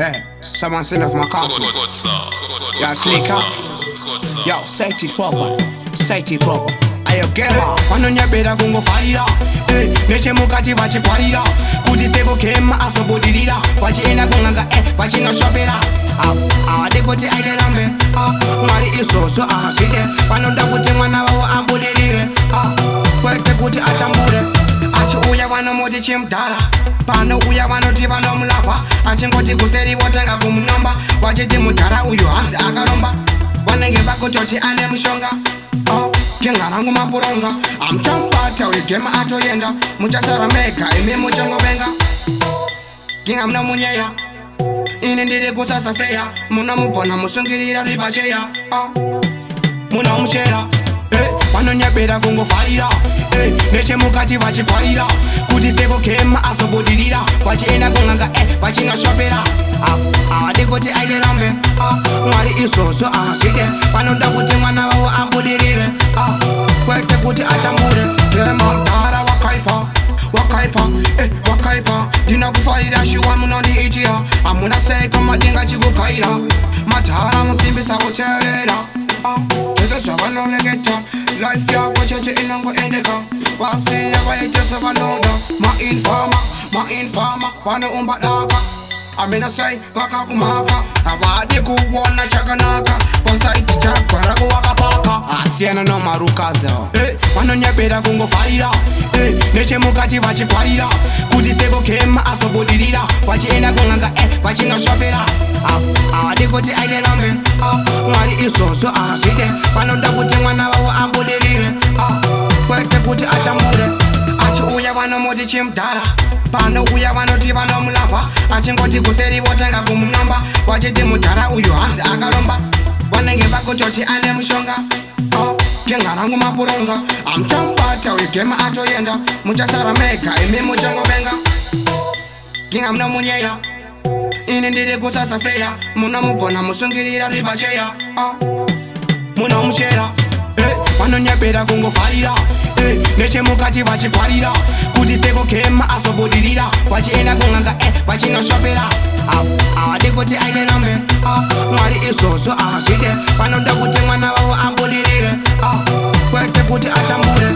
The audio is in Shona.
Hey, someone send off my castle. Y'all click up. Yo, say it proper. Say it proper. Ayo gema, vanonyabera kungofarira. Neche mukati vachipwarira. Kuti seko kema asobodhirira. Vachienda kunganga vachinoshopera. Avade kuti aite rambe. Mwari izvozvo ahazvide. Vanoda kuti mwana wavo abudirire. Kwete kuti atambure. Achiuya vanomoti chimudhara. Panouya vanoti vanomulava. Achingoti kuseri votenga kumunomba. Vachiti mudhara uyu hanzi akaromba. Vanenge vakutoti ane mushonga. Jenga rangu mapuronga. Amchambata wegema atoyenda. Muchasara mega imi muchangovenga. Ginga mna munyeya. Ine ndiri kusasa feya. Muna mubona musungirira ribacheya. Muna umuchera. Vanonyabera kungofarira. Neche mukati vachipwarira. Kuti seko kema asobodhirira. Vachienda kunganga vachinoshopera. Avade kuti aite rambe. Mwari izvozvo ahazvide. Vanoda kuti mwana wavo abudirire. Kwete kuti atambure. Mudhara wakaipa. Wakaipa, wakaipa. Ndina kufarira shiwa munondiitira. Hamuna seko madinga chikukaira. Madhara musimbisa kucherera. Tese zvavanoreketa. Life yako cheche inongoendeka. Vasiya vaitese vanoda. Ma-informa vanoumba daka. Amina say vakakumaka. Avadi kuona chakanaka. Pasaiti chakara kuwakapaka. Asiyana no marukazo. Vanonyabera kungofarira. Neche mukati vachipwarira. Kuti seko kema asobodhirira. Vachienda kunganga vachinoshopera. Avadi kuti aite rambe. Mwari izvozvo ahazvide. Vanoda kuti mwana wavo abudirire. Kwete kuti atambure. Achiuya vanomoti chimudhara. Panouya vanoti vanomulava. Achingoti kuseri votenga kumunomba. Vachiti mudhara uyu hanzi akaromba. Vanenge vakutoti ane mushonga. Jenga rangu mapuronga. Amchambata wegema atoyenda. Muchasara mega imi muchangovenga. Ginga mna munyeya. Ine ndiri kusasa feya. Muna mubona musungirira ribacheya. Muna umuchera. Vanonyabera kungofarira. Neche mukati vachipwarira. Kuti seko kema asobodhirira. Vachienda kunganga vachinoshopera. Avade kuti aite rambe. Mwari izvozvo ahazvide. Vanoda kuti mwana wavo abudirire. Kwete kuti atambure.